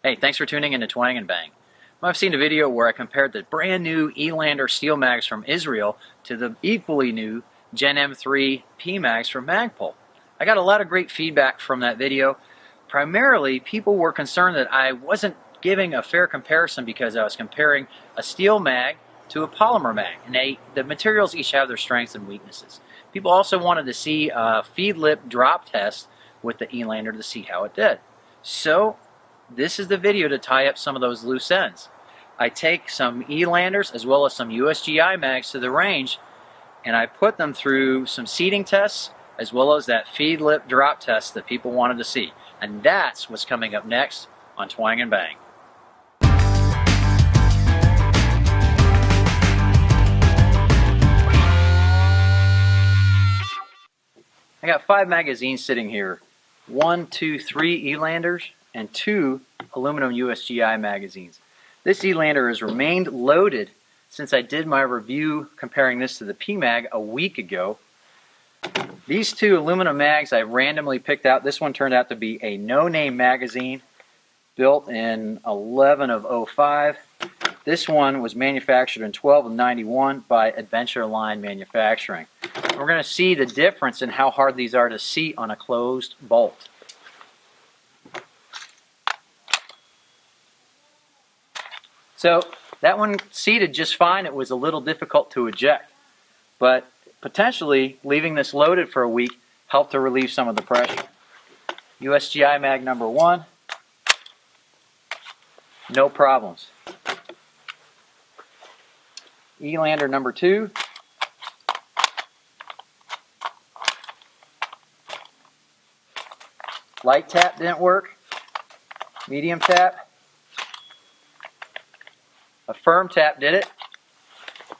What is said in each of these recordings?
Hey, thanks for tuning in to Twang and Bang. I've seen a video where I compared the brand new Elander steel mags from Israel to the equally new Gen M3 P mags from Magpul. I got a lot of great feedback from that video. Primarily, people were concerned that I wasn't giving a fair comparison because I was comparing a steel mag to a polymer mag, and the materials each have their strengths and weaknesses. People also wanted to see a feed lip drop test with the Elander to see how it did. So this is the video to tie up some of those loose ends. I take some Elanders as well as some USGI mags to the range, and I put them through some seating tests as well as that feed lip drop test that people wanted to see. And that's what's coming up next on Twang and Bang. I got 5 magazines sitting here. 1, 2, 3 Elanders and 2 aluminum USGI magazines. This Elander has remained loaded since I did my review comparing this to the PMag a week ago. These 2 aluminum mags I randomly picked out. This one turned out to be a no-name magazine built in 11 of 05. This one was manufactured in 12 of 91 by Adventure Line Manufacturing. We're going to see the difference in how hard these are to seat on a closed bolt. So that one seated just fine. It was a little difficult to eject, but potentially leaving this loaded for a week helped to relieve some of the pressure. USGI mag number 1, no problems. Elander number 2, light tap didn't work, medium tap. A firm tap did it,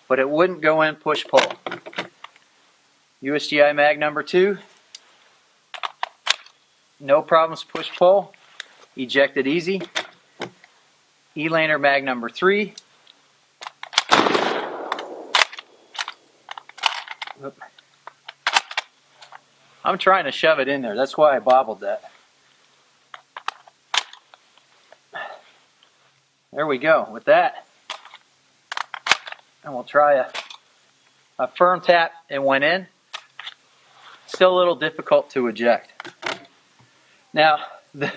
but it wouldn't go in push-pull. USGI mag number 2, no problems push-pull, ejected easy. Elander mag number 3, I'm trying to shove it in there, that's why I bobbled that. There we go, with that. And we'll try a firm tap and went in. Still a little difficult to eject. Now, the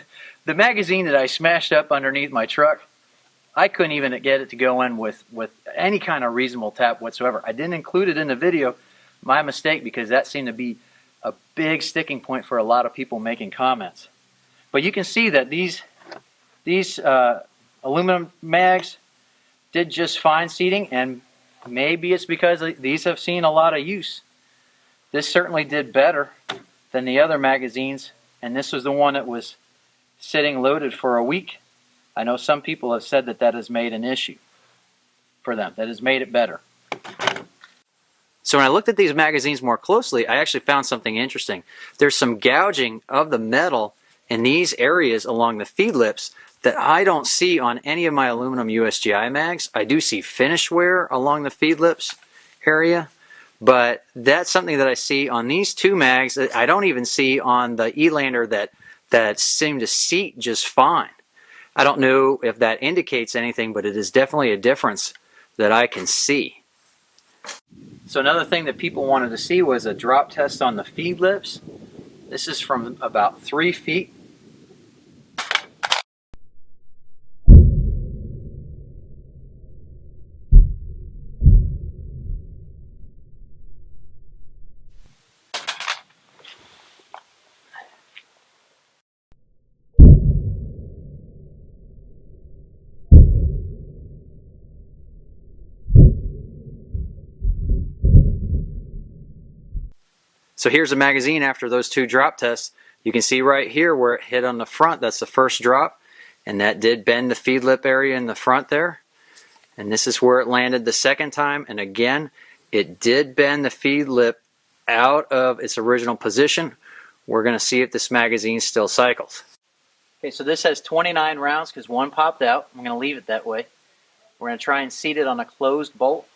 magazine that I smashed up underneath my truck, I couldn't even get it to go in with any kind of reasonable tap whatsoever. I didn't include it in the video. My mistake, because that seemed to be a big sticking point for a lot of people making comments. But you can see that these aluminum mags did just fine seating, and maybe it's because these have seen a lot of use. This certainly did better than the other magazines, and this was the one that was sitting loaded for a week. I know some people have said that that has made an issue for them, that has made it better. So when I looked at these magazines more closely, I actually found something interesting. There's some gouging of the metal in these areas along the feed lips that I don't see on any of my aluminum USGI mags. I do see finish wear along the feed lips area, but that's something that I see on these 2 mags that I don't even see on the Elander that seem to seat just fine. I don't know if that indicates anything, but it is definitely a difference that I can see. So another thing that people wanted to see was a drop test on the feed lips. This is from about 3 feet. So here's the magazine after those 2 drop tests. You can see right here where it hit on the front, that's the first drop, and that did bend the feed lip area in the front there. And this is where it landed the second time, and again, it did bend the feed lip out of its original position. We're going to see if this magazine still cycles. Okay, so this has 29 rounds because 1 popped out. I'm going to leave it that way. We're going to try and seat it on a closed bolt.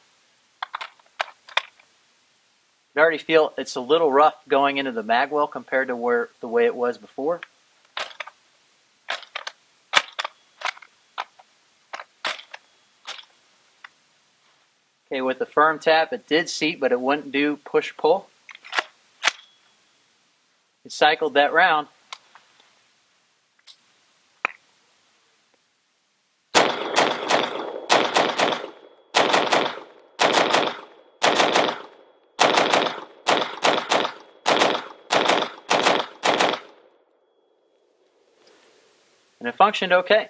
I already feel it's a little rough going into the magwell compared to the way it was before. Okay, with the firm tap, it did seat, but it wouldn't do push-pull. It cycled that round. And it functioned okay.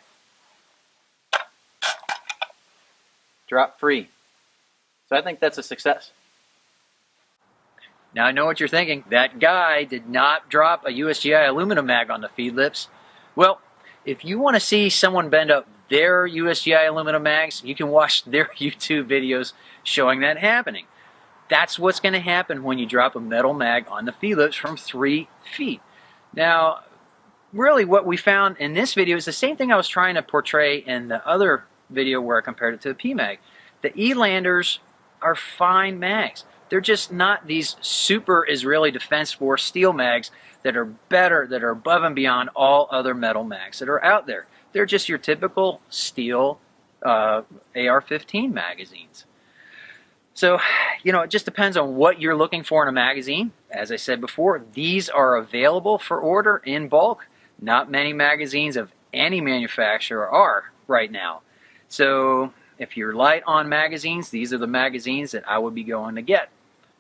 Drop free. So I think that's a success. Now I know what you're thinking. That guy did not drop a USGI aluminum mag on the feed lips. Well, if you want to see someone bend up their USGI aluminum mags, you can watch their YouTube videos showing that happening. That's what's going to happen when you drop a metal mag on the feed lips from 3 feet. Now, really what we found in this video is the same thing I was trying to portray in the other video where I compared it to the PMag. The Elanders are fine mags. They're just not these super Israeli Defense Force steel mags that are better, that are above and beyond all other metal mags that are out there. They're just your typical steel AR15 magazines. So, you know, it just depends on what you're looking for in a magazine. As I said before, these are available for order in bulk. Not many magazines of any manufacturer are right now. So if you're light on magazines, these are the magazines that I would be going to get.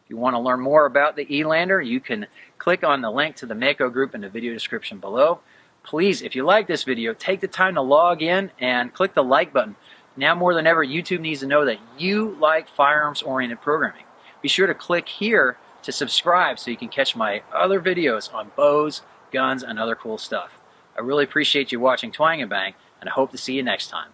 If you want to learn more about the Elander, you can click on the link to the Mako group in the video description below. Please, if you like this video, take the time to log in and click the like button. Now more than ever, YouTube needs to know that you like firearms-oriented programming. Be sure to click here to subscribe so you can catch my other videos on bows, guns, and other cool stuff. I really appreciate you watching Twang and Bang, and I hope to see you next time.